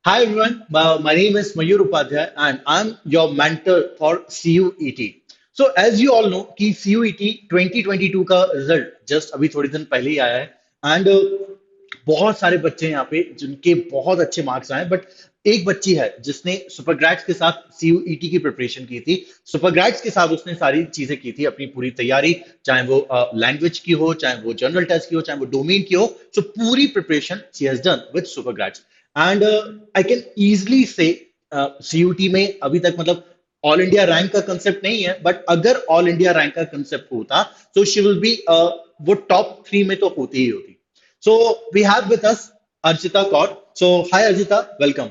Hi everyone, my name is Mayur Upadhyay and I'm your mentor for CUET. So as you all know कि CUET 2022 का result just अभी थोड़े दिन पहले ही आया है एंड बहुत सारे बच्चे हैं यहाँ पे जिनके बहुत अच्छे मार्क्स आए बट एक बच्ची है जिसने सुपर ग्रेड्स के साथ CUET की प्रिपरेशन की थी। सुपर ग्रेड्स के साथ उसने सारी चीजें की थी, अपनी पूरी तैयारी, चाहे वो लैंग्वेज की हो, चाहे वो जनरल टेस्ट की हो, चाहे वो डोमेन की हो। सो पूरी preparation she has done with super grades and I can easily say CUT में अभी तक मतलब ऑल इंडिया रैंक का कंसेप्ट नहीं है, बट अगर ऑल इंडिया रैंक का कंसेप्ट होता तो शी विल बी वो टॉप 3 में तो होती ही होती। So we have with us Archita Kaur. So hi Archita, welcome.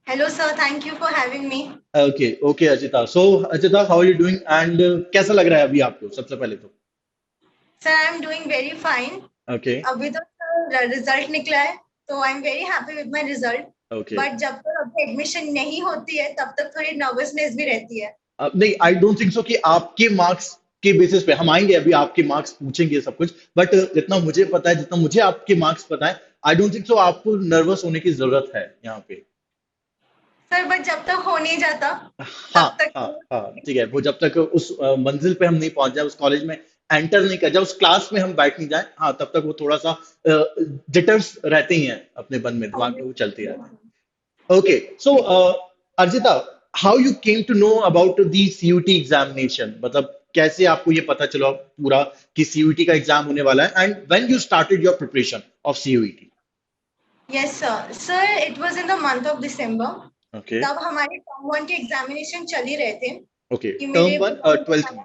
Hello, sir. Thank you for having me. Okay okay Archita, so Archita how are you doing and कैसा लग रहा है अभी आपको सबसे पहले तो? Sir, I'm doing very fine. Okay अभी तो सर रिजल्ट निकला है, तो I am very happy with my result. Okay but जब तक अभी एडमिशन नहीं होती है, तब तक थोड़ी नर्वसनेस भी रहती है. नहीं, आई डोंट थिंक सो कि आपके मार्क्स के बेसिस पे हम आएंगे, अभी आपके मार्क्स पूछेंगे सब कुछ, बट जितना मुझे पता है, जितना मुझे आपके मार्क्स पता है, आई डोंट थिंक सो आपको नर्वस होने की जरूरत है यहाँ पे। सर, बट जब तक हो नहीं जाता, हाँ तब तक हाँ हाँ, ठीक है, वो जब तक उस मंजिल पे हम नहीं पहुंच जाए, उस कॉलेज में एंटर नहीं कर जाए, उस क्लास में हम बैठ नहीं जाए, हाँ तब तक वो थोड़ा सा जिटर्स रहते ही हैं अपने मन में, दिमाग में वो चलते रहते हैं। Okay so Archita, how you came to know about the CUT examination, मतलब कैसे आपको ये पता चला पूरा कि CUT का एग्जाम होने वाला है and when you started your preparation of CUT? Yes sir. Sir, it was in the month of December. Okay तब हमारे टर्म वन के एग्जामिनेशन चल ही रहे थे ओके, कि टर्म मेरे वन भैया ट्वेल्थ ने. में?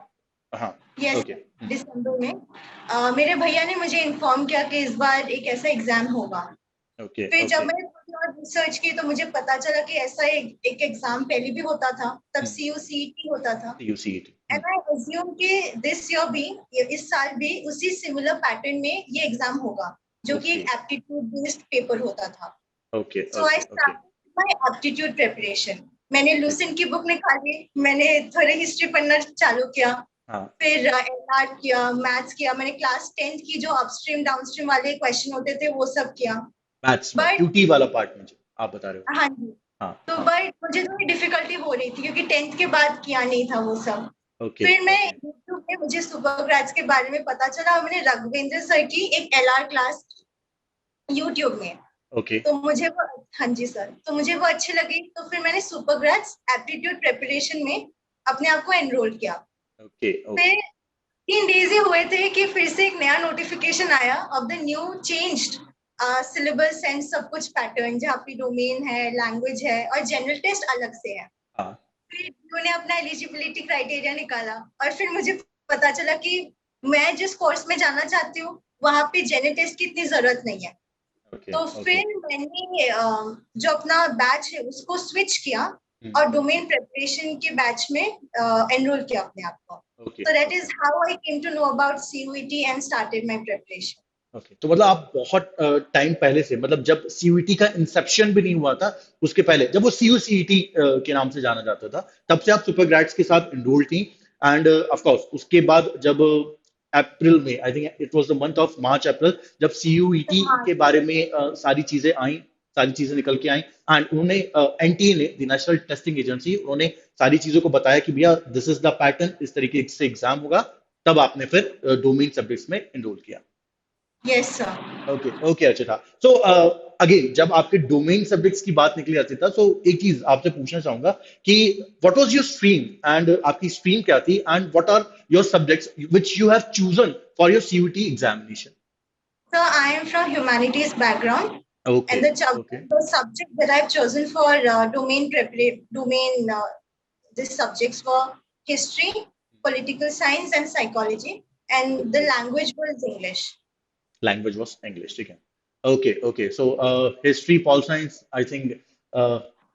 हाँ यस ओके सर, दिसंबर में मेरे भैया ने मुझे इन्फॉर्म किया कि इस बार एक ऐसा एग्जाम होगा. ओके फिर जब ओके, मैंने थोड़ी और रिसर्च की तो मुझे पता चला कि ऐसा एक एग्जाम पहले भी होता था, तब CUCET होता था. CUCT। एंड आई अज्यूम कि दिस ईयर भी, इस साल भी उसी सिमिलर पैटर्न में ये एग्जाम होगा, जो कि ओके एक एप्टीट्यूड बेस्ड पेपर होता था. Okay so I okay okay started my aptitude preparation. मैंने ओके, लूसेंट की बुक निकाली, मैंने थोड़ी हिस्ट्री पढ़ना चालू किया. हाँ फिर एलआर किया, मैथ्स किया, मैंने क्लास 10th की जो अपस्ट्रीम डाउनस्ट्रीम वाले क्वेश्चन होते थे वो सब किया. मैथ्स में बट QT वाला पार्ट में जो आप बता रहे हो? हाँ जी. हाँ तो हाँ, बट मुझे थोड़ी डिफिकल्टी हो रही थी क्योंकि 10th के बाद किया नहीं था वो सब. ओके फिर मैं ओके यूट्यूब पे, मुझे सुपर ग्रेड्स के बारे में पता चला और मैंने रघुवेंद्र सर की एक एलआर क्लास यूट्यूब में. ओके तो मुझे वो, हाँ जी सर, तो मुझे वो अच्छी लगी, तो फिर मैंने सुपर ग्रेड्स एप्टीट्यूड प्रिपरेशन में अपने आप को एनरोल किया. ओके ओके फिर 3 डेज ही हुए थे कि फिर से एक नया नोटिफिकेशन आया of the new changed syllabus and सब कुछ पैटर्न, जहाँ पे डोमेन है, लैंग्वेज है और जनरल टेस्ट अलग से है. हाँ फिर उन्होंने अपना एलिजिबिलिटी क्राइटेरिया निकाला और फिर मुझे पता चला कि मैं जिस कोर्स में जाना चाहती हूँ वहां पे जनरल टेस्ट की इतनी जरूरत नहीं है. ओके तो ओके, फिर मैंने जो अपना बैच है उसको स्विच किया और डोमेन प्रिपरेशन के बैच में एनरोल किया अपने आप को. Okay So that okay is how I came to know about CUET and started my preparation. Okay, तो मतलब आप बहुत टाइम पहले से, मतलब जब CUET का इंसेप्शन भी नहीं हुआ था, उसके पहले जब वो CUCET के नाम से जाना जाता था, तब से आप सुपर ग्रेड्स के साथ इनरोल थी एंड ऑफ कोर्स उसके बाद जब अप्रैल में, I think it was the month of March April, जब CUET हाँ. के बारे में सारी चीजें आई, सारी चीजें निकल के आई एंड उन्होंने NTA ने, द नेशनल टेस्टिंग एजेंसी, उन्होंने सारी चीजों को बताया कि भैया दिस इज द पैटर्न, इस तरीके से एग्जाम होगा, तब आपने फिर डोमेन सब्जेक्ट्स में इनरोल किया। Yes, sir. Okay okay Archita, so again जब आपके डोमेन सब्जेक्ट्स की बात निकली अर्चिता, सो एक चीज आपसे पूछना चाहूंगा कि what was your stream and आपकी स्ट्रीम क्या थी and what are your subjects which you have chosen for your CUT examination? So I am from humanities background, okay and okay the subject that I've chosen for domain these subjects were history, political science, and psychology, and the okay, language was English. Language was English, ठीक है। Okay okay, so history, pol science, I think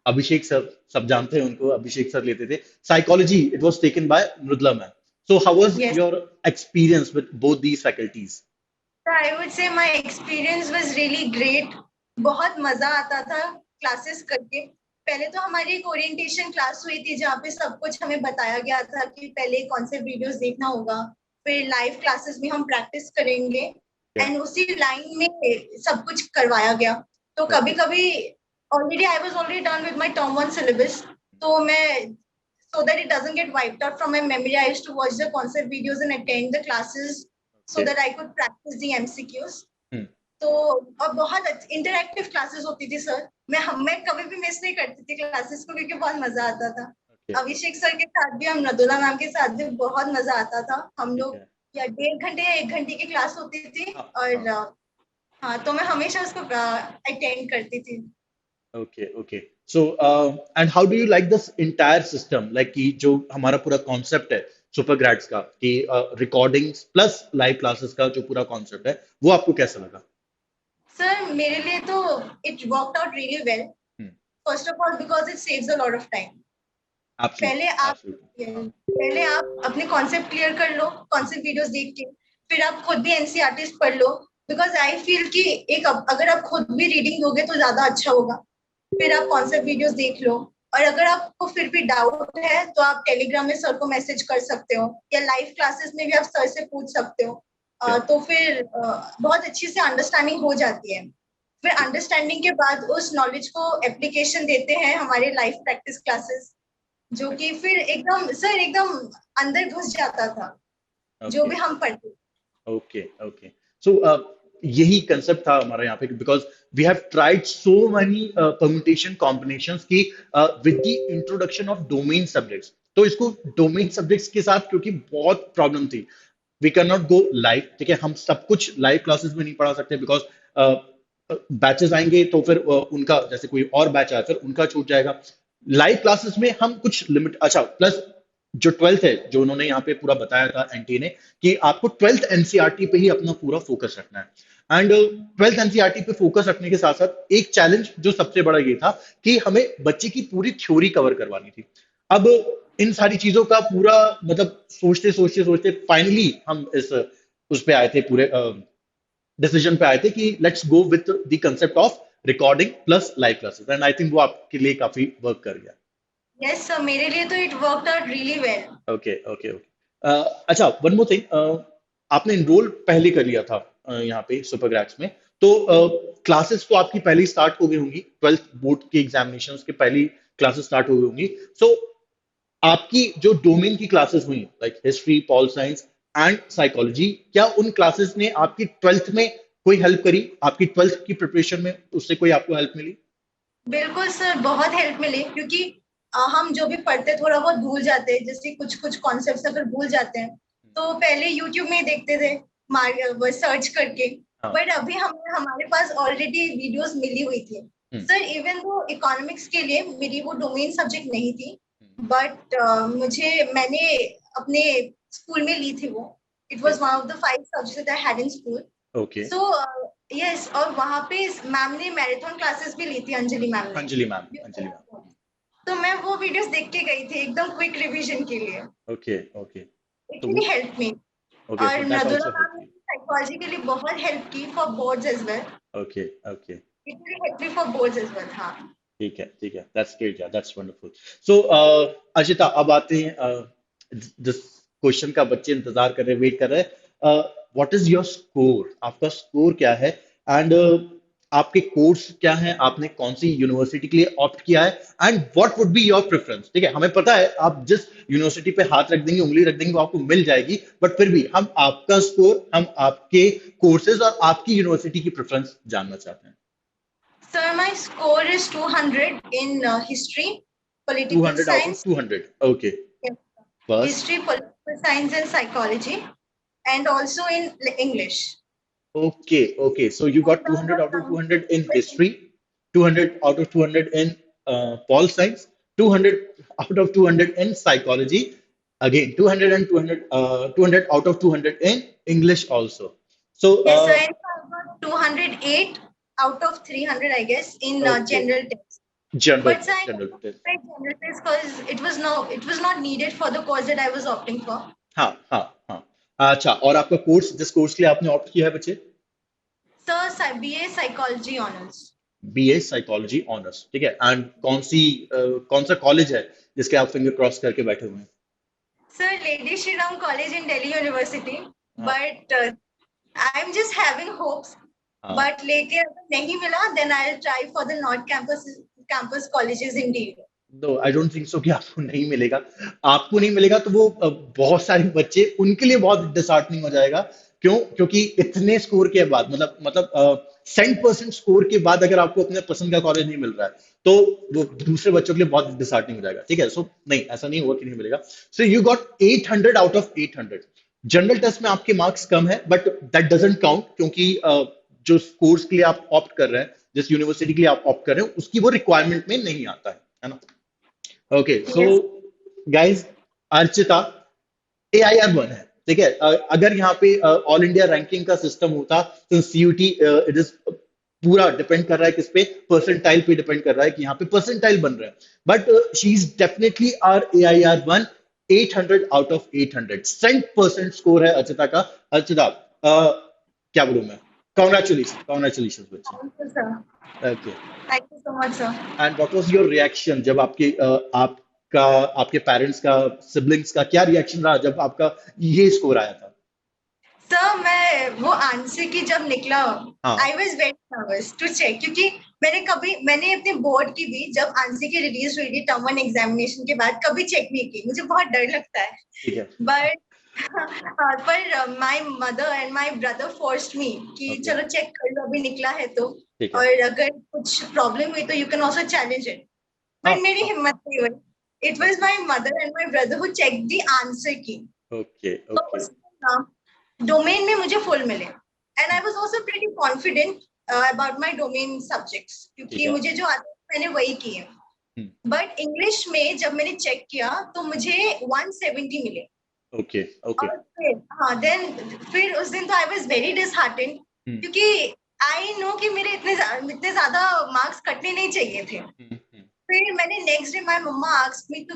Abhishek sir, सब जानते हैं उनको, अभिषेक sir लेते थे। Psychology it was taken by Mridula ma'am. So how was Yes. Your experience with both these faculties? So I would say my experience was really great. बहुत मजा आता था क्लासेस करके. पहले तो हमारी एक ओरिएंटेशन क्लास हुई थी जहाँ पे सब कुछ हमें बताया गया था कि पहले कौन से वीडियोस देखना होगा, फिर लाइव क्लासेस में हम प्रैक्टिस करेंगे या एंड उसी लाइन में सब कुछ करवाया गया. तो कभी ओके कभी already I was already done with my term 1 syllabus. तो मैं so that it doesn't get wiped out from my memory, I used to watch the concept videos and attend the classes so Okay. that I could practice the MCQs. Hmm. तो और बहुत interactive classes होती थी sir. मैं कभी भी miss नहीं करती थी क्लासेस को क्योंकि बहुत मजा आता था. Okay. अभिषेक सर के साथ भी, हम नदुला मैम के साथ भी बहुत मजा आता था. हम ठीक लोग है. या 1.5 घंटे या 1 घंटे की क्लास होती थी हाँ, और हाँ. हाँ, तो मैं हमेशा उसको अटेंड करती थी. Okay, okay. So, and how do you like this entire system? Like कि जो हमारा पूरा concept है सुपर ग्रेड्स का कि रिकॉर्डिंग्स प्लस लाइव क्लासेस का जो पूरा कॉन्सेप्ट है वो आपको कैसा लगा? सर मेरे लिए तो it worked out really well. Hmm. First of all because it saves a lot of time. पहले Absolutely, आप absolutely. हाँ. पहले आप अपने कॉन्सेप्ट क्लियर कर लो, कॉन्सेप्ट वीडियोस देख के, फिर आप खुद भी एनसीईआरटी पढ़ लो. बिकॉज आई फील कि एक अगर आप खुद भी रीडिंग दोगे तो ज्यादा अच्छा होगा. फिर आप कॉन्सेप्ट वीडियोस देख लो, और अगर आपको फिर भी डाउट है तो आप टेलीग्राम में सर को मैसेज कर सकते हो, या लाइव क्लासेस में भी आप सर से पूछ सकते हो. Yeah. तो फिर बहुत अच्छी से अंडरस्टैंडिंग हो जाती है. फिर अंडरस्टैंडिंग के बाद उस नॉलेज को एप्लीकेशन देते हैं हमारे लाइव प्रैक्टिस क्लासेस, जो कि फिर एकदम सर एकदम अंदर घुस जाता था जो Okay. भी हम पढ़ते. Okay, okay. So, यही कंसेप्ट था हमारा यहाँ पे because we have tried so many permutation combinations की with the introduction of domain subjects. तो इसको डोमेन सब्जेक्ट्स के साथ क्योंकि बहुत प्रॉब्लम थी, we can not go live. ठीक है, हम सब कुछ लाइव क्लासेस में नहीं पढ़ा सकते बिकॉज बैचेस आएंगे तो फिर उनका जैसे कोई और बैच आया फिर उनका छूट जाएगा. लाइव क्लासेस में हम कुछ लिमिट, अच्छा प्लस जो ट्वेल्थ है जो उन्होंने यहाँ पे पूरा बताया था एनटी ने कि आपको ट्वेल्थ एनसीईआरटी पे ही अपना पूरा फोकस रखना है. एंड ट्वेल्थ एनसीईआरटी पे फोकस रखने के साथ साथ एक चैलेंज जो सबसे बड़ा ये था कि हमें बच्चे की पूरी थ्योरी कवर करवानी थी. अब इन सारी चीजों का पूरा मतलब सोचते सोचते सोचते फाइनली हम इस उस पे आए थे, पूरे डिसीजन पे आए थे कि let's go with the concept of recording plus live classes. And I think वो आपके लिए काफी वर्क कर गया. यस सर, मेरे लिए तो it worked out really well. Okay, okay, okay. अच्छा, वन मोर थिंग. आपने इनरोल पहले कर लिया था यहाँ पे सुपर ग्रैड्स में, तो क्लासेस तो आपकी पहले ही स्टार्ट हो गई होंगी, ट्वेल्थ बोर्ड की एग्जामिनेशंस के पहली क्लासेस स्टार्ट हो गई होंगी. सो आपकी जो डोमेन की क्लासेस हुई like history, pol science and psychology, क्या उन क्लासेस ने आपकी ट्वेल्थ में कोई हेल्प करी? आपकी ट्वेल्थ की प्रिपरेशन में उससे कोई आपको हेल्प मिली? बिल्कुल सर, बहुत हेल्प मिली क्योंकि हम जो भी पढ़ते थोड़ा बहुत भूल जाते हैं. जैसे कुछ कुछ कॉन्सेप्ट्स अगर भूल जाते हैं तो पहले यूट्यूब में ही देखते थे सर्च करके. हाँ. बट अभी हम हमारे पास ऑलरेडी वीडियोस मिली हुई थी. हम्म, सर इवन वो इकोनॉमिक्स के लिए मेरी वो डोमेन सब्जेक्ट नहीं थी, हम्म, बट मैंने अपने स्कूल में ली थी वो. It okay, was one of the 5 subjects I had in school. Okay. So yes, और वहां पे मैम ने मैराथन क्लासेस भी ली थी, अंजलि मैम ने. Anjali ma'am, Anjali ma'am. तो मैं वो वीडियोस देख के गई थी एकदम क्विक रिवीजन के लिए. Okay, okay. इट तो रियली वो, हेल्प मी. ओके, और सो दैट नदुला आल्सो मैम हेल्प ने यू. साइकोलॉजी के लिए बहुत हेल्प की for boards as well. Okay, okay. It really help me for boards as well. हाँ. ठीक है, ठीक है. दैट्स ग्रेट यार, दैट्स वंडरफुल. सो अशिता, अब आते हैं जिस क्वेश्चन का बच्चे इंतजार कर रहे हैं, वेट कर रहे हैं. What is your score? आपका स्कोर क्या है? एंड आपके कोर्स क्या है? आपने कौन सी यूनिवर्सिटी के लिए ऑप्ट किया है? And what would be your preference? ठीक है, हमें पता है आप जिस यूनिवर्सिटी पे हाथ रख देंगे, उंगली रख देंगे, वो आपको मिल जाएगी, बट फिर भी हम आपका स्कोर, हम आपके कोर्सेज और आपकी यूनिवर्सिटी की प्रेफरेंस जानना चाहते हैं. Sir my score is 200 in history, political 200 out of science, 200. Okay. First. History, political science and psychology, and also in English. Okay. Okay. So you got 200 out of 200 in history, 200 out of 200 in pol science, 200 out of 200 in psychology, again 200 and 200, 200 out of 200 in English also. So, Yes, sir. And I got 208 out of 300, I guess, in okay. general test. General But sir, test, I general didn't test. take general test because it was not needed for the course that I was opting for. हाँ, हाँ, हाँ. अच्छा, और आपका course, जिस course के लिए आपने ऑप्ट किया है बच्चे? Sir, BA Psychology Honors. BA psychology honours. ठीक है. एंड कौन सा कॉलेज है जिसके आप फिंगर क्रॉस करके बैठे हुए हैं? Sir, Lady Shri Ram College in Delhi University. हाँ, But I'm just having hopes. हाँ. But लेके अगर नहीं मिला, then I'll try for the North Campus campus colleges indeed. No I don't think so कि आपको नहीं मिलेगा। आपको नहीं मिलेगा तो वो बहुत सारे बच्चे उनके लिए बहुत डिसहार्टनिंग हो जाएगा। क्यों? क्योंकि इतने स्कोर के बाद मतलब 100% स्कोर के बाद अगर आपको अपने पसंद का कॉलेज नहीं मिल रहा है तो वो दूसरे बच्चों के लिए बहुत डिसहार्टनिंग हो जाएगा। ठीक है, सो नहीं, ऐसा नहीं हुआ कि नहीं मिलेगा। So you got 800 out of 800। General test में आपके मार्क्स कम है बट दैट डजंट काउंट, क्योंकि जो कोर्स के लिए आप ऑप्ट कर रहे हैं, जिस यूनिवर्सिटी के लिए आप ऑप्ट कर रहे हैं, उसकी वो रिक्वायरमेंट में नहीं आता है ना? ओके, सो Yes. गाइज, अर्चिता AIR 1 है। ठीक है, अगर यहाँ पे ऑल इंडिया रैंकिंग का सिस्टम होता तो CUT इट इज पूरा डिपेंड कर रहा है किस पे, परसेंटाइल पे डिपेंड कर रहा है कि यहाँ पे परसेंटाइल बन रहे हैं। But she is definitely our AIR 1। 800 out of 800 100% score है अर्चिता का। अर्चिता, क्या बोलूं मैं, कॉन्ग्रेचुलेशन, कॉन्ग्रेचुलेशन बच्चे। Thank you, sir. Okay, Thank you so much, sir. And what was your reaction जब आपका आपके पेरेंट्स का, सिबलिंग्स का क्या रिएक्शन रहा जब आपका ये स्कोर आया था? सर मैं वो आंसर की जब निकला, हाँ। I was very nervous to check, क्योंकि मैंने अपने बोर्ड की भी जब आंसर की रिलीज हुई थी टर्म वन एग्जामिनेशन के बाद कभी चेक नहीं की, मुझे बहुत डर लगता है। ठीक है। बट पर my mother and my brother forced me कि ओके। चलो चेक कर लो, अभी निकला है तो, ठीक है। और अगर कुछ प्रॉब्लम हुई तो you can also challenge it. हाँ बट मेरी हाँ। हिम्मत नहीं हुई। It was my mother and my brother who check the answer key. Okay तो ओके। उसमें डोमेन में मुझे फुल मिले, and I was also pretty confident about my domain subjects, ठीक क्योंकि है। मुझे जो आता है मैंने वही किए। हम्म। बट इंग्लिश में जब मैंने चेक किया तो मुझे 170 मिले। Okay okay. और फिर हाँ देन फिर उस दिन तो आई वाज वेरी डिसहार्टेंड, हम्म क्योंकि आई नो कि मेरे इतने ज्यादा मार्क्स कटने नहीं चाहिए थे। हम्म। फिर मैंने next day my mama asked me to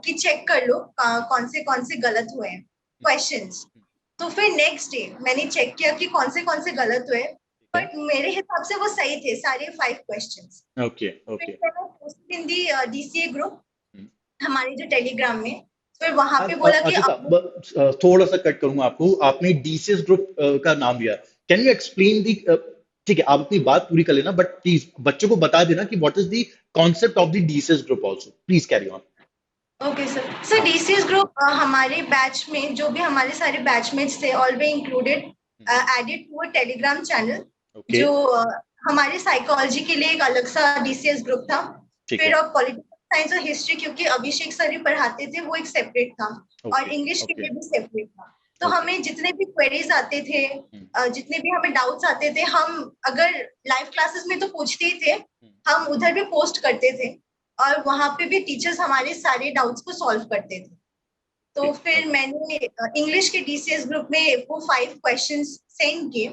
कि चेक कर लो कौन से गलत हुए हैं क्वेश्चंस। तो फिर नेक्स्ट डे मैंने चेक किया कि कौन से गलत हुए, ठीक है। बट मेरे हिसाब से वो सही थे सारे 5 क्वेश्चंस। ओके फिर ओके। मैंने posted in the DCA group, hmm. हमारे जो टेलीग्राम में, फिर वहां पे बोला कि अर्चिता, अब थोड़ा सा कट करूंगा आपको। आपने DCS ग्रुप का नाम लिया, कैन यू एक्सप्लेन दी? ठीक है, आप अपनी बात पूरी कर लेना, बट प्लीज बच्चों को बता देना कि what is the concept of the DCS group also. Please carry on. Okay sir हाँ। DCS ग्रुप हमारे बैच में जो भी हमारे सारे बैचमेट्स थे all we included added to a Telegram channel, okay. जो हमारे साइकोलॉजी के लिए एक अलग सा DCS ग्रुप था। ठीक फिर है। और पॉलिटिकल साइंस और हिस्ट्री, क्योंकि अभिषेक सर ही पढ़ाते थे, वो एक सेपरेट था। और ओके इंग्लिश के ओके लिए भी सेपरेट था। तो ओके। हमें जितने भी क्वेरीज आते थे, जितने भी हमें डाउट्स आते थे, हम अगर लाइव क्लासेस में तो पूछते ही थे, हम उधर भी पोस्ट करते थे, और वहां पे भी टीचर्स हमारे सारे डाउट्स को सॉल्व करते थे। तो ठीक। फिर ओके मैंने इंग्लिश के DCS ग्रुप में वो 5 क्वेश्चंस सेंड किए।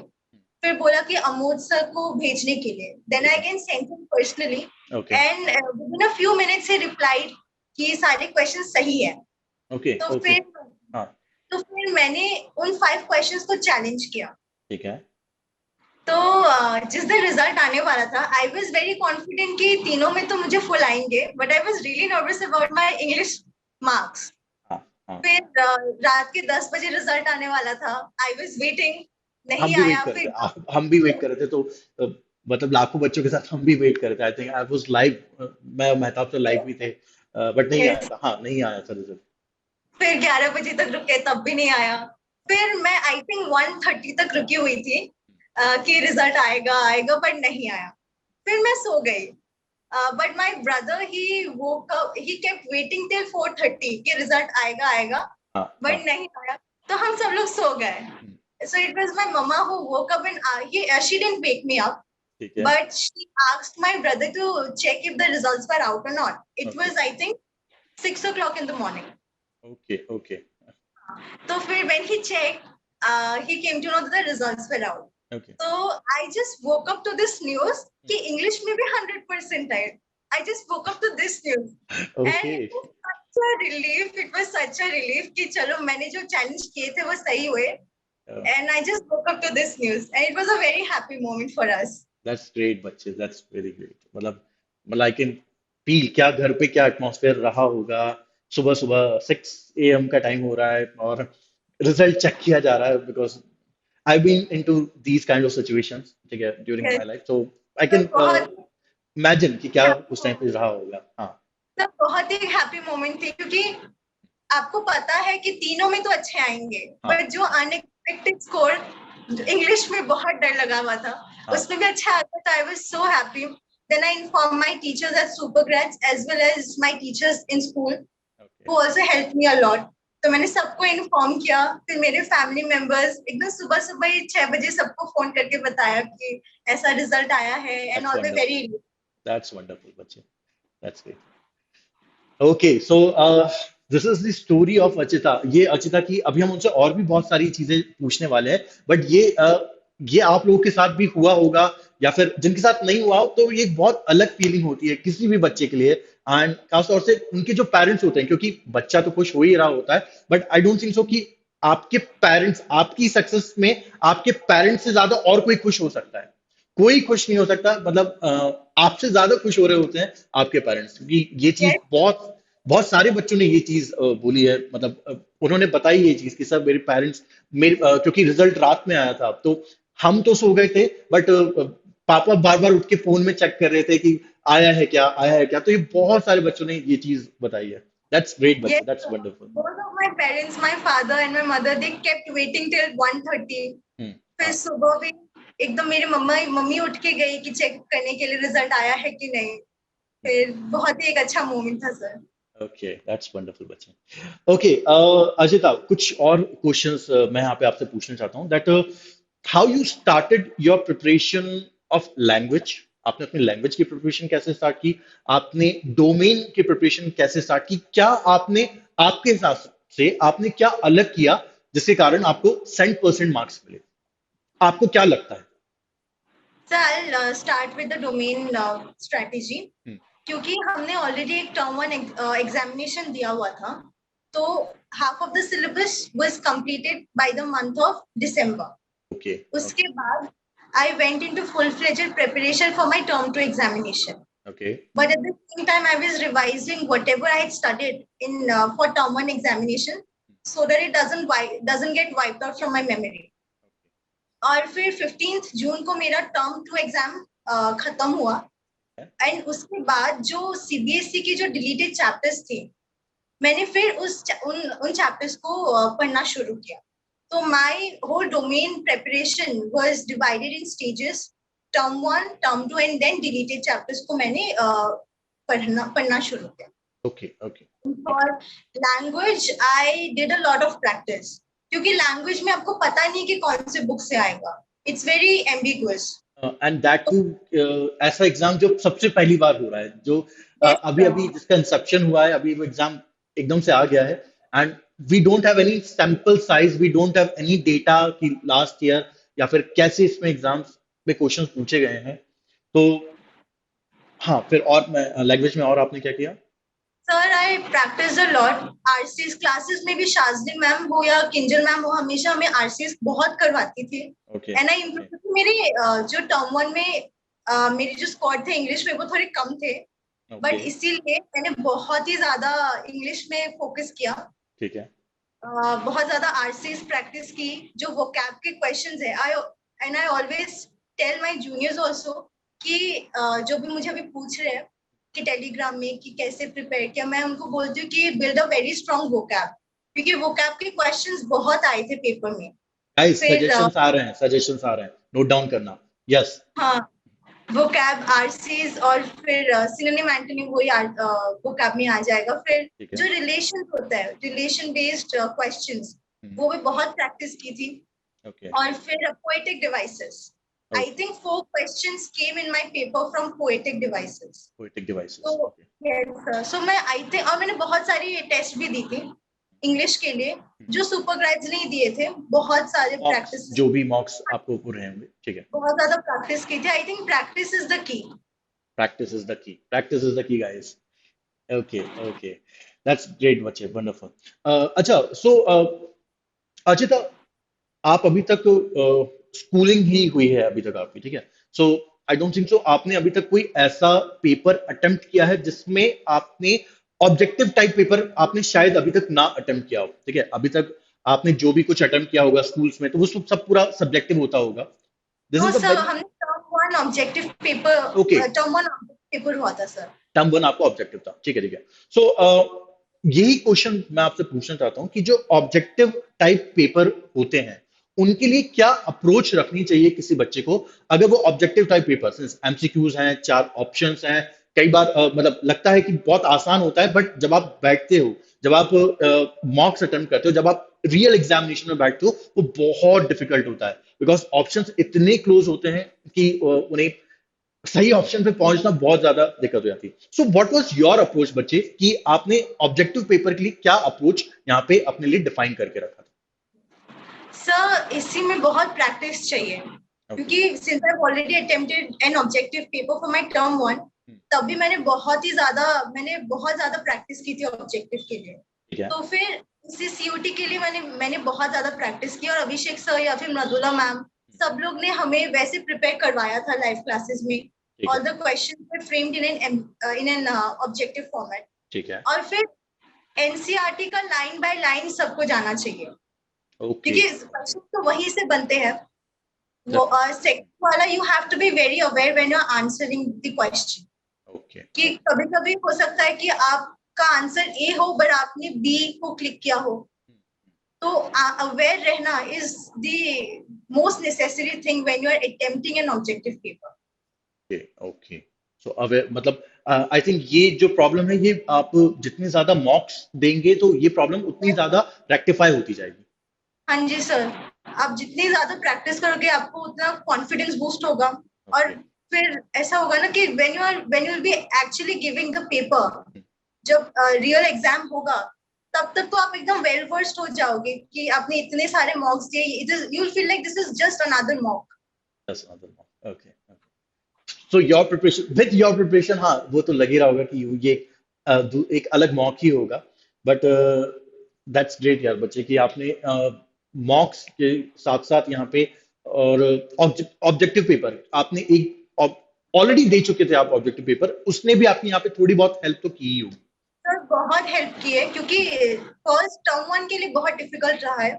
फिर बोला कि अमोद सर को भेजने के लिए, देन ठीक आई है। Can send him personally, okay and with in a few minutes he replied कि सारे क्वेश्चन सही है। ओके तो ओके। फिर हाँ। मैंने उन 5 क्वेश्चंस को चैलेंज किया। ठीक है। तो जिस दिन रिजल्ट आने वाला था, आई वॉज वेरी कॉन्फिडेंट कि तीनों में तो मुझे फुल आएंगे, but I was really nervous about my English marks. हाँ हाँ। फिर रात के 10 बजे रिजल्ट आने वाला था, आई वॉज वेटिंग, हम नहीं भी वेट आया। कर रहे फिर थे, हम भी वेट कर रहे थे, तो मतलब लाखों बच्चों के साथ हम भी वेट कर रहे थे। I think I was live, मैं मेहताब तो लाइव भी थे, बट नहीं आया yes, था। हाँ, नहीं आया था रिजल्ट। फिर 11 बजे तक रुके तब भी नहीं आया। फिर मैं आई थिंक 1:30 तक रुकी हुई थी कि रिजल्ट आएगा आएगा, बट नहीं आया। फिर मैं सो गई। But my brother he kept waiting till 4:30 कि रिजल्ट आएगा आएगा, हाँ हाँ। बट नहीं आया। तो हम सब लोग सो गए। हम्म। So it was my mama who woke up, and she didn't wake me up, ठीक है। but she asked my brother to check if the results were out or not. It okay was, I think, 6 o'clock in the morning. Okay okay So when he checked, he came to know that the results were out. Okay So I just woke up to this news कि English में भी 100% है. I just woke up to this news, and okay. it was such a relief. It was such a relief कि चलो मैंने जो challenge किए थे वो सही हुए. And I just woke up to this news, and it was a very happy moment for us. That's great बच्चे, दैट्स वेरी ग्रेट। मतलब आई कैन फील क्या घर पे क्या एटमॉस्फेयर रहा होगा। सुबह सुबह 6 AM का टाइम हो रहा है और रिजल्ट चेक किया जा रहा है, because I've been into these kind of situations, ठीक है, during Yes. my life, so I तो can बहुत इमेजिन कि क्या हैप्पी उस टाइम पे मोमेंट, रहा होगा। हाँ। मतलब बहुत ही हैप्पी मोमेंट थी, क्योंकि आपको पता है कि तीनों में तो अच्छे आएंगे, हाँ। बट जो हाँ। अनएक्सपेक्टेड स्कोर इंग्लिश में बहुत डर लगा हुआ था, हाँ। उसमें भी अच्छा आ गया, तो I was so happy. Then I inform my teachers at Supergrades as well as my teachers in school, okay. who also helped me a lot. तो मैंने सबको इन्फॉर्म किया, फिर मेरे फैमिली मेंबर्स एकदम सुबह सुबह ही 6 बजे सबको फोन करके बताया कि ऐसा रिजल्ट आया है, and that's all way wonderful. Very. That's wonderful बच्चे। That's great. Okay, so this is the story of Achita. ये अचिता की, अभी हम उनसे और भी बहुत सारी चीजें पूछने वाले हैं, बट ये आप लोगों के साथ भी हुआ होगा, या फिर जिनके साथ नहीं हुआ हो, तो ये एक बहुत अलग फीलिंग होती है किसी भी बच्चे के लिए, एंड खासतौर से उनके जो पेरेंट्स होते हैं, क्योंकि बच्चा तो खुश हो ही रहा होता है, but I don't think so कि आपके पेरेंट्स आपकी सक्सेस में आपके पेरेंट्स से ज्यादा और कोई खुश हो सकता है। कोई खुश नहीं हो सकता, मतलब आपसे ज्यादा खुश हो रहे होते हैं आपके पेरेंट्स, क्योंकि ये चीज Yes, बहुत बहुत सारे बच्चों ने ये चीज बोली है, मतलब उन्होंने बताई ये चीज कि सर मेरे पेरेंट्स, क्योंकि रिजल्ट रात में आया था, तो हम तो सो गए थे, बट पापा बार बार उठ के फोन में चेक कर रहे थे कि आया है क्या, आया है क्या। तो ये बहुत सारे बच्चों ने ये चीज बताई है। That's great yes. बच्चे, that's wonderful. Both of my parents, my father and my mother, they kept waiting till 1:30. फिर हाँ। सुबह भी एकदम मेरी मम्मा मम्मी उठ के गई कि चेक करने के लिए रिजल्ट आया है कि नहीं. फिर बहुत ही एक अच्छा मोमेंट था सर. ओके, दैट्स वंडरफुल बच्चे। ओके, अजिता, कुछ और क्वेश्चंस मैं यहाँ पे आपसे पूछना चाहता हूँ, that how you started your preparation of language. आपने अपनी लैंग्वेज की प्रिपरेशन कैसे स्टार्ट की, आपने डोमेन की प्रिपरेशन कैसे स्टार्ट की, क्या आपने, आपके हिसाब से आपने क्या अलग किया जिसके कारण आपको 100% मार्क्स मिले, आपको क्या लगता है? Sir I start with the domain strategy, क्योंकि हमने ऑलरेडी एक टर्म वन एग्जामिनेशन दिया हुआ था, तो half of the syllabus was completed by the month of December. Okay. उसके बाद I went into full-fledged preparation for my term two examination. Okay. But at the same time, I was revising whatever I had studied in for term one examination, so that it doesn't get wiped out from my memory. और फिर 15th जून को मेरा term to exam खत्म हुआ, and उसके बाद जो CBSE की जो डिलीटेड चैप्टर्स थे, मैंने फिर उन चैप्टर्स को पढ़ना शुरू किया. तो my whole domain preparation was divided in stages, term one, term two, and then deleted chapters को मैंने पढ़ना शुरू किया. Okay. Okay. For language I did a lot of practice, क्योंकि लैंग्वेज में आपको पता नहीं कि कौन से बुक से आएगा. It's very ambiguous. And that too ऐसा एग्जाम जो सबसे पहली बार हो रहा है, जो Yes, अभी अभी जिसका इंसेप्शन हुआ है, अभी वो एग्जाम एकदम से आ गया है, and we don't have any sample size, we don't have any data कि लास्ट ईयर या फिर कैसे इसमें एग्जाम्स में क्वेश्चंस पूछे गए हैं। तो हाँ, फिर और मैं लैंग्वेज में और आपने क्या किया? Sir I practice a lot. RCS classes में भी शाजली मैम हो या किंजल मैम हो, हमेशा हमें आरसीएस बहुत करवाती थी. Okay. And I okay. Improve. मेरे जो टर्म वन में मेरे जो स्कोर थे इंग्लिश में वो थोड़े कम थे, ओके। बट इसीलिए मैंने बहुत ही ज्यादा इंग्लिश में फोकस किया. ठीक है। बहुत ज्यादा आरसीएस प्रैक्टिस की. जो वोकैब के क्वेश्चंस है, I and I always tell my juniors also कि जो भी मुझे अभी पूछ रहे हैं कि टेलीग्राम में कि कैसे प्रिपेयर किया, मैं उनको बोलती हूँ कि build a very strong vocab, क्योंकि वोकैब के क्वेश्चंस बहुत आए थे पेपर में. गाइस, फिर सजेशंस आ रहे हैं, सजेशंस आ रहे हैं, नोट डाउन करना। यस। हाँ, वोकैब आरसीज और फिर सिनोनिम एंटोनिम वही वोकैब में आ जाएगा. फिर ठीक है। जो रिलेशन होता है, रिलेशन बेस्ड क्वेश्चंस, वो भी बहुत प्रैक्टिस की थी. ओके। और फिर poetic devices, I okay. Think 4 questions came in my paper from poetic devices. Poetic devices. तो ओके। यस, सो मैं आई थिंक, और मैंने बहुत सारी टेस्ट भी दी थी इंग्लिश के लिए, जो सुपर ग्रेड्स नहीं दिए थे, बहुत सारे मॉक्स, प्रैक्टिस, जो भी मॉक्स आपको हो रहे होंगे, ठीक है। बहुत ज्यादा प्रैक्टिस की थी. I think practice is the key. Practice is the key, practice is the key guys. Okay. Okay, that's great बच्चे, वंडरफुल। अच्छा, सो अचिता, आप अभी तक स्कूलिंग ही हुई है अभी तक आपकी, ठीक है। सो आई डोंट थिंक सो आपने अभी तक कोई ऐसा पेपर अटेम्प्ट किया है जिसमें आपने ऑब्जेक्टिव टाइप पेपर आपने शायद अभी तक ना अटेम्प्ट किया हो, ठीक है। अभी तक आपने जो भी कुछ अटेम्प्ट किया होगा स्कूल्स में, तो वो सब पूरा सब्जेक्टिव होता होगा। This no is a sir, very हमने term one objective paper, okay. Term one paper हुआ था सर। टर्म वन आपका ऑब्जेक्टिव था, ठीक है ठीक है। सो यही क्वेश्चन मैं आपसे पूछना चाहता हूँ कि जो ऑब्जेक्टिव टाइप पेपर होते हैं उनके लिए क्या अप्रोच रखनी चाहिए किसी बच्चे को, अगर वो ऑब्जेक्टिव टाइप पेपर, एमसीक्यूज हैं, चार ऑप्शंस हैं, कई बार मतलब लगता है कि बहुत आसान होता है, बट जब आप बैठते हो, जब आप मॉक्स अटेम्प्ट करते हो, जब आप रियल एग्जामिनेशन में बैठते हो, वो बहुत डिफिकल्ट होता है, बिकॉज ऑप्शंस इतने क्लोज होते हैं कि उन्हें सही ऑप्शन पे पहुंचना बहुत ज्यादा दिक्कत हो जाती है। So what was your approach बच्चे, कि आपने ऑब्जेक्टिव पेपर के लिए क्या अप्रोच यहाँ पे अपने लिए डिफाइन करके रखा सर इसी में बहुत प्रैक्टिस चाहिए, था? ओके। क्योंकि since I already attempted N objective paper for my term one, तभी मैंने बहुत ज्यादा प्रैक्टिस की थी ऑब्जेक्टिव के लिए। ठीक है तो फिर इसी सीयूटी के लिए मैंने बहुत ज्यादा प्रैक्टिस की, और अभिषेक सर या फिर मृदुला मैम, सब लोग ने हमें वैसे प्रिपेयर करवाया था लाइव क्लासेस में। ठीक ऑल है the questions were framed in an objective format. ठीक है। और फिर एनसीईआरटी का लाइन बाय लाइन सबको जाना चाहिए, ओके। क्योंकि क्वेश्चन तो वहीं से बनते हैं। वो डेफिनेटली। सेकंड वाला, you have to be very aware when you are answering the question, okay कि ओके। कभी कभी हो सकता है कि आपका आंसर ए हो बट आपने बी को क्लिक किया हो। तो अवेयर रहना is the most necessary thing when you are attempting an objective paper. Okay okay. So अवे मतलब आई थिंक ये जो प्रॉब्लम है, ये आप जितने ज्यादा मॉक्स देंगे तो ये प्रॉब्लम उतनी ज्यादा रेक्टिफाई होती जाएगी। हाँ जी सर, आप जितनी ज्यादा प्रैक्टिस करोगे आपको उतना कॉन्फिडेंस बूस्ट होगा। और ओके। फिर ऐसा होगा ना कि when you will be actually giving the paper, जब रियल एग्जाम होगा, तब तक तो आप एकदम वेल वर्स्ड हो जाओगे कि आपने इतने सारे मॉक्स दिए, you will feel like this is just another mock. That's another one. Okay. So your preparation, with your preparation, हाँ वो तो लग ही रहा होगा कि ये एक अलग मॉक ही होगा, बट दैट्स ग्रेट यार बच्चे, कि आपने मॉक्स के साथ साथ यहाँ पे और ऑब्जेक्टिव पेपर आपने एक ऑलरेडी दे चुके थे आप ऑब्जेक्टिव पेपर, उसने भी आपकी यहाँ पे थोड़ी बहुत हेल्प तो की ही होगी। सर बहुत हेल्प की है, क्योंकि फर्स्ट टर्म वन के लिए बहुत डिफिकल्ट रहा है,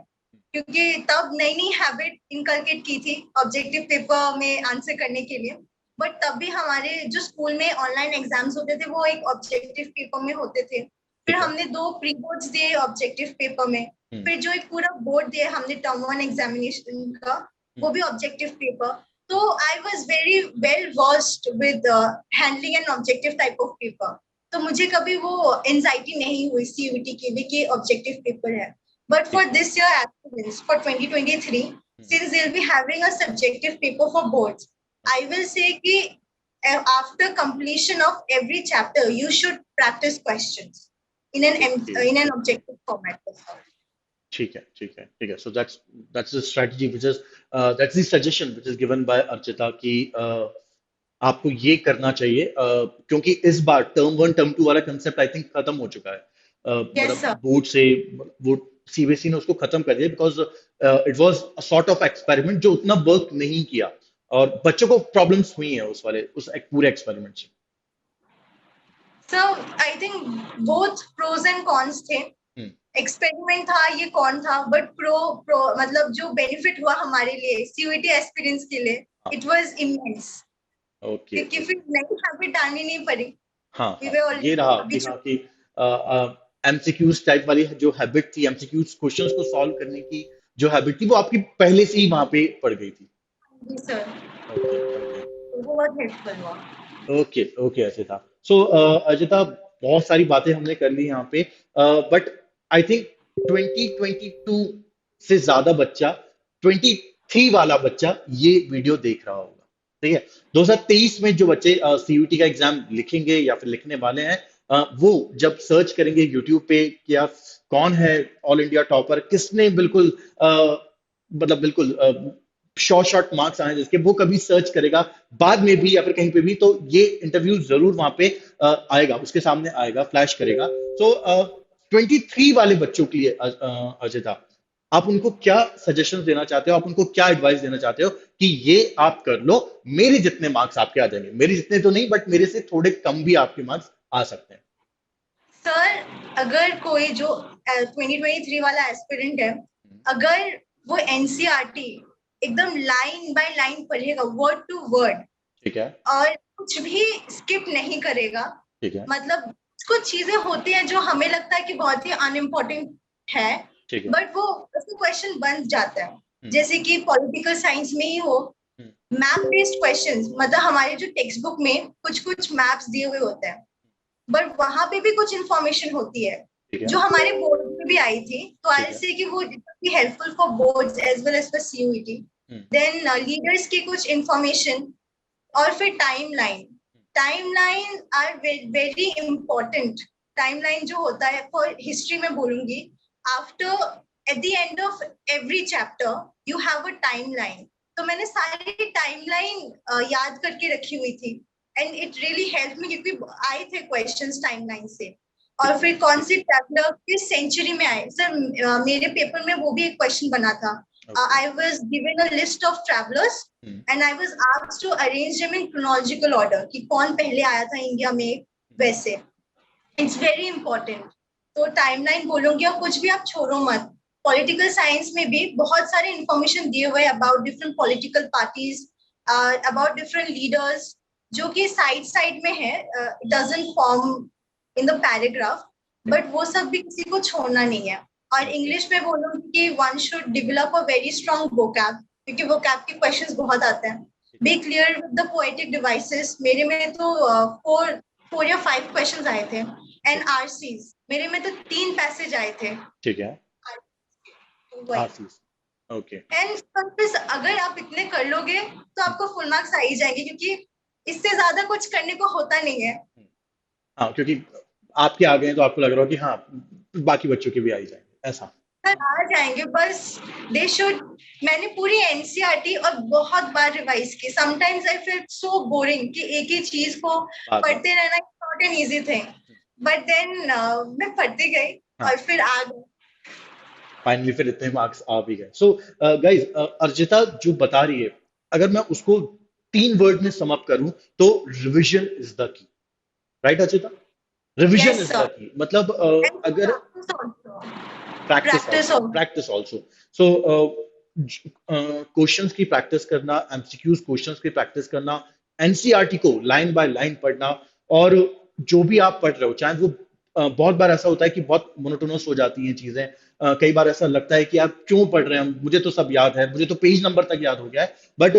क्योंकि तब नई नई हैबिट इनकलकेट की थी ऑब्जेक्टिव पेपर में आंसर करने के लिए। बट तब भी हमारे जो स्कूल में ऑनलाइन एग्जाम्स होते थे वो एक ऑब्जेक्टिव पेपर में होते थे। फिर ठीक है। हमने 2 प्री बोर्ड्स दिए ऑब्जेक्टिव पेपर में। हम्म। फिर जो एक पूरा बोर्ड दिया हमने टर्म वन एग्जामिनेशन का, वो भी ऑब्जेक्टिव पेपर। तो आई was very well versed with handling an objective type of paper. तो मुझे कभी वो एंजाइटी नहीं हुई सीयूटी के लिए कि ऑब्जेक्टिव पेपर है। बट ठीक फॉर है। This year aspirants for 2023, since they'll be having a subjective paper for boards, I will say कि after completion of every chapter you should practice questions okay in an okay. objective format. ठीक है ठीक है ठीक है। So that's the strategy which is, that's the suggestion which is given by Archita, कि आपको ये करना चाहिए, क्योंकि इस बार टर्म वन टर्म टू वाला कंसेप्ट आई थिंक खत्म हो चुका है, Yes मतलब sir. बोर्ड से, वो सीबीएसई ने उसको खत्म कर दिया, because it was a sort of experiment जो उतना वर्क नहीं किया, और बच्चों को प्रॉब्लम्स हुई हैं उस वाले उस पूरे एक्सपेरिमेंट से। So I think both pros and cons थे। हम्म। एक्सपेरिमेंट था ये, कौन था, बट प्रो प्रो मतलब जो बेनिफिट हुआ हमारे लिए सीयूटी एस्पिरेंट्स के लिए, हाँ। इट वाज इमेंस, ओके क्योंकि ओके। फिर नई हैबिट डालनी नहीं पड़ी। हाँ वी हाँ, वर ये ऑलरेडी रहा कि हाँ हैबिचुअल। कि एमसीक्यूज टाइप वाली जो हैबिट थी, एमसीक्यूज क्वेश्चंस को सॉल्व करने की जो हैबिट थी, वो आपकी पहले से ही वहां पे पड़ गई थी। जी सर, ओके ओके। तो वो बहुत हेल्पफुल हुआ। Okay okay Ajita. So Ajita, बहुत सारी बातें हमने कर ली यहाँ पे, बट आई थिंक 2022 से ज्यादा बच्चा, 23 वाला बच्चा ये वीडियो देख रहा होगा, ठीक है। 2023 में जो बच्चे सीयूटी का एग्जाम लिखेंगे या फिर लिखने वाले हैं, वो जब सर्च करेंगे यूट्यूब पे क्या कौन है ऑल इंडिया टॉपर, किसने बिल्कुल मतलब बिल्कुल शॉर्ट शॉर्ट मार्क्स आए जिसके, वो कभी सर्च करेगा बाद में भी या फिर कहीं पे भी, तो ये इंटरव्यू जरूर वहां पे आएगा, उसके सामने आएगा, फ्लैश करेगा। सो 23 वाले बच्चों के लिए अजिता, आप उनको क्या सजेशन देना चाहते हो, आप उनको क्या एडवाइस देना चाहते हो, कि ये आप कर लो, मेरे जितने मार्क्स आपके आ जाएंगे, मेरे जितने तो नहीं बट मेरे से थोड़े कम भी आपके मार्क्स आ सकते हैं। सर अगर कोई जो 2023 वाला एस्पिरेंट है, अगर वो एनसीईआरटी एकदम लाइन बाय लाइन पढ़ेगा, वर्ड टू वर्ड, ठीक है। और कुछ भी स्किप नहीं करेगा। ठीक है। मतलब कुछ चीजें होती हैं जो हमें लगता है कि बहुत ही अनइम्पोर्टेंट है, ठीक है। बट वो उसको क्वेश्चन बन जाता है। हम्म। जैसे कि पॉलिटिकल साइंस में ही हो, हम्म। मैप बेस्ड क्वेश्चंस, मतलब हमारे जो टेक्स्ट बुक में कुछ कुछ मैप्स दिए हुए होते हैं, बट वहां पे भी कुछ इंफॉर्मेशन होती है ठीक है। जो हमारे बोर्ड में भी आई थी, तो ठीक आई है। से कि वो helpful for boards as well as for CUET. Hmm. Then leaders की कुछ इंफॉर्मेशन, और फिर timeline. Timeline are very important. Timeline जो होता है फॉर हिस्ट्री में बोलूंगी, after at the end of every chapter you have a timeline. तो मैंने सारी टाइमलाइन याद करके रखी हुई थी, and it really help me क्योंकि आए थे क्वेश्चंस टाइमलाइन से। ठीक और है। फिर कौन सी ट्रैवलर किस सेंचुरी में आए सर, मेरे पेपर में वो भी एक क्वेश्चन बना था। Okay. I was given a list of travellers hmm. And I was asked to arrange them in chronological order कि कौन पहले आया था इंडिया में, वैसे। It's very important. तो टाइमलाइन बोलूंगी, और कुछ भी आप छोड़ो मत। पॉलिटिकल साइंस में भी बहुत सारे इंफॉर्मेशन दिए हुए about different political parties, about different leaders, जो कि साइड साइड में है, doesn't form in the paragraph, ठीक बट वो सब भी किसी को छोड़ना नहीं है। और है। ओके। इंग्लिश में बोलूंगी कि one should develop a very strong vocab, क्योंकि वोकैब के क्वेश्चंस बहुत आते हैं। ठीक है। Be clear with the poetic devices, मेरे में तो फोर फोर या फाइव क्वेश्चंस आए थे। ठीक। एंड आरसीज मेरे में तो 3 पैसेज आए थे। ठीक है। तो वही। आशीष। ओके। एंड अगर आप इतने कर लोगे तो आपको फुल मार्क्स आ ही जाएंगे, क्योंकि इससे ज्यादा कुछ करने को होता नहीं है। हाँ, क्योंकि आपके आ गए हैं तो आपको लग रहा हो कि हाँ, बाकी बच्चों के भी आ ही जाएंगे ऐसा। सर आ जाएंगे बस। They should. मैंने पूरी एनसीईआरटी और बहुत बार रिवाइज की। Sometimes I feel so boring कि एक ही चीज को बार बार। पढ़ते रहना is not an easy thing, but then मैं पढ़ती गई हाँ। और फिर आ गई। फाइनली फिर इतने मार्क्स आ भी गए। सो गाइज, अर्जिता जो बता रही है, अगर मैं उसको 3 वर्ड में सम अप करूं तो revision is the key. Right Arjita? Revision yes is the sir. की मतलब एंड अगर practice also. Practice practice also, also. Practice also. सो क्वेश्चंस की प्रैक्टिस करना, एमसीक्यूज क्वेश्चंस की प्रैक्टिस करना, एनसीईआरटी को लाइन बाय लाइन पढ़ना, और जो भी आप पढ़ रहे हो, चाहे वो बहुत बार ऐसा होता है कि बहुत मोनोटोनस हो जाती हैं चीजें। कई बार ऐसा लगता है कि आप क्यों पढ़ रहे हैं, मुझे तो सब याद है, मुझे तो पेज नंबर तक याद हो गया है, बट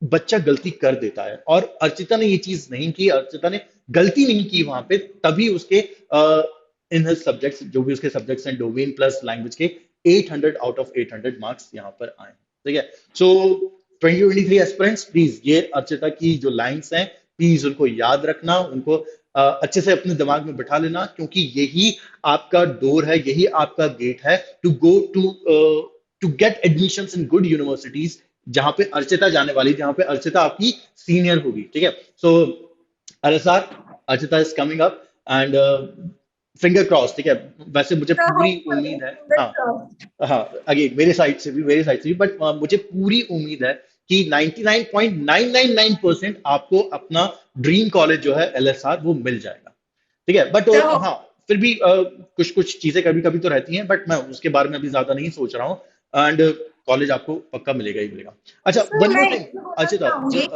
बच्चा गलती कर देता है। और अर्चिता ने ये चीज नहीं की, अर्चिता ने गलती नहीं की वहां पे, तभी उसके इन सब्जेक्ट्स, जो भी उसके सब्जेक्ट्स हैं, डोमेन प्लस लैंग्वेज के 800 आउट ऑफ 800 मार्क्स यहाँ पर आए। ठीक है। सो 2023 एस्पिरेंट्स, प्लीज ये अर्चिता की जो लाइंस हैं, प्लीज उनको याद रखना, उनको अच्छे से अपने दिमाग में बिठा लेना, क्योंकि यही आपका डोर है, यही आपका गेट है to go to get admission in good universities, जहां पे अर्चिता जाने वाली, जहां पे अर्चिता आपकी सीनियर होगी। ठीक है। सो अरसार, Archita is coming up, and finger cross. ठीक है। वैसे मुझे पूरी उम्मीद है, हाँ, हाँ, अगेन मेरे साइड से भी, बट मुझे पूरी उम्मीद है कि 99.999% आपको अपना ड्रीम कॉलेज जो है एलएसआर वो मिल जाएगा। ठीक है। बट तो हाँ, फिर भी कुछ कुछ चीजें कभी कभी तो रहती हैं, बट मैं उसके बारे में अभी ज्यादा नहीं सोच रहा हूँ। एंड कॉलेज आपको पक्का मिलेगा ही मिलेगा। अच्छा, सर वन मैं मोर थिंग। ये बोलना अच्छा, चाहूंगी।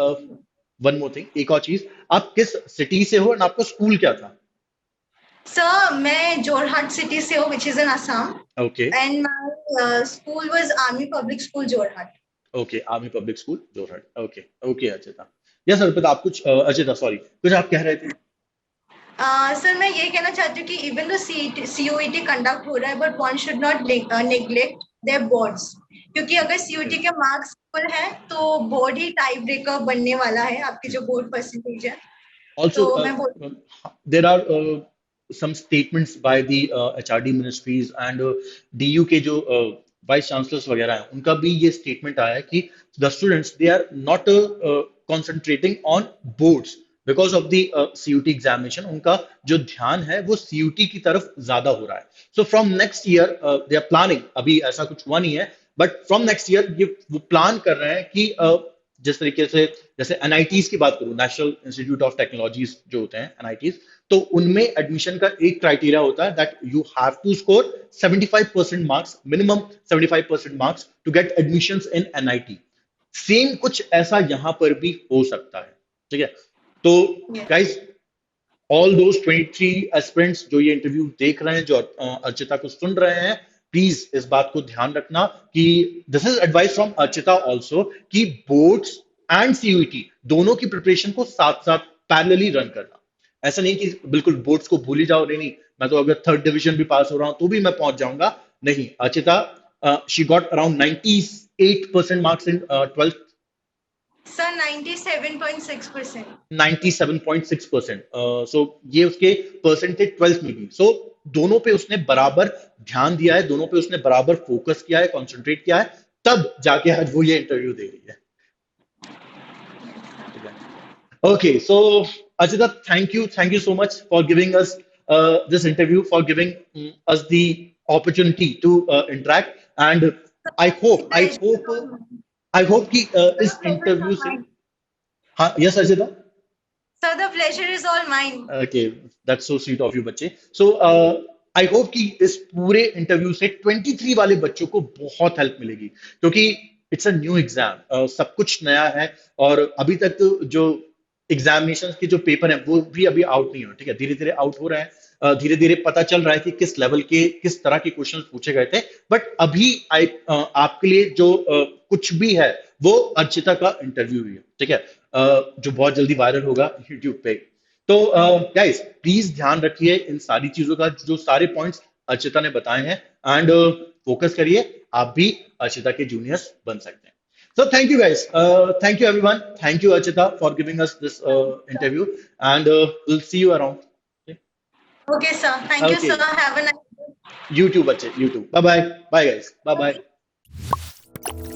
वन मोर थिंग, एक और चीज, आप किस सिटी से हो और आपका स्कूल क्या था? सर मैं जोरहाट सिटी से हूँ, which is in Assam. Okay. And my school was army public school Jorhat. Okay, army public school Jorhat. Okay. Okay Archita. Yes Arpita, आप कुछ अर्चिता सॉरी, कुछ आप कह रहे थे? सर मैं ये कहना चाहती हूँ कि इवन दो सीयूईटी कंडक्ट हो रहा है, but one should not neglect their boards, क्योंकि अगर सीयूईटी के मार्क्स फुल हैं तो बोर्ड ही टाई ब्रेकर बनने वाला है, आपकी जो बोर्ड परसेंटेज है। Also, तो मैं बोल there are some statements by the HRD ministries and DU के जो वाइस चांसलर्स वगैरह हैं, उनका भी ये स्टेटमेंट आया है कि the students they are not concentrating on boards because of the CUT examination। उनका जो ध्यान है वो CUT की तरफ ज्यादा हो रहा है। So from next year they are planning, अभी ऐसा कुछ हुआ नहीं है, बट फ्रॉम नेक्स्ट ईयर ये वो प्लान कर रहे हैं कि जिस तरीके से, जैसे एनआईटीज की बात करूं, नेशनल इंस्टीट्यूट ऑफ टेक्नोलॉजीज जो होते हैं एनआईटीज, तो उनमें एडमिशन का एक क्राइटेरिया होता है that you have to score 75% marks, minimum 75% marks to get admission in NIT. Same कुछ ऐसा यहां पर भी हो सकता है, ठीक है। तो Yes. Guys, all those 23 aspirants जो ये इंटरव्यू देख रहे हैं, जो अर्चिता को सुन रहे हैं, प्लीज इस बात को ध्यान रखना कि this is advice from Archita also, कि बोर्ड्स एंड सीयूईटी दोनों की प्रिपरेशन को साथ साथ पैरेलली रन करना। ऐसा नहीं कि बिल्कुल बोर्ड्स को भूल ही जाओ, नहीं नहीं, मैं तो अगर थर्ड डिवीजन भी पास हो रहा हूं तो भी मैं पहुंच जाऊंगा। नहीं, Archita, she got around 98% marks in 12th। Sir, 97.6%. 97.6%। सो ये उसके परसेंटेज 12th में भी। सो दोनों पे उसने बराबर ध्यान दिया है, दोनों पे उसने बराबर फोकस किया है, कंसंट्रेट किया है, तब जाके आज वो ये इंटरव्यू दे रही है। ठीक है। Okay, so Ajita, thank you so much for giving us this interview, for giving us the opportunity to interact, and Pleasure. I hope कि Sir, इस the pleasure is interview all से, mine. हाँ, yes Ajita, Sir, the pleasure is all mine. Okay, that's so sweet of you बच्चे। सो I hope कि इस पूरे interview से 23 वाले बच्चों को बहुत हेल्प मिलेगी, क्योंकि इट्स अ न्यू एग्जाम, सब कुछ नया है, और अभी तक तो जो एग्जामिनेशन के जो पेपर हैं वो भी अभी आउट नहीं हुए, ठीक है, धीरे धीरे आउट हो रहे हैं, धीरे धीरे पता चल रहा है कि किस लेवल के किस तरह के क्वेश्चन पूछे गए थे। बट अभी आपके लिए जो कुछ भी है वो अर्चिता का इंटरव्यू ही है, ठीक है, जो बहुत जल्दी वायरल होगा यूट्यूब पे। तो गाइस, प्लीज ध्यान रखिए इन सारी चीजों का, जो सारे पॉइंट्स अर्चिता ने बताए हैं, एंड फोकस करिए, आप भी अर्चिता के जूनियर्स बन सकते हैं। So thank you guys, thank you everyone, thank you Archita for giving us this interview, and we'll see you around. Okay, Okay, sir. Thank you, sir. okay. Have a nice day. YouTube, bye bye, bye guys, bye bye. Okay.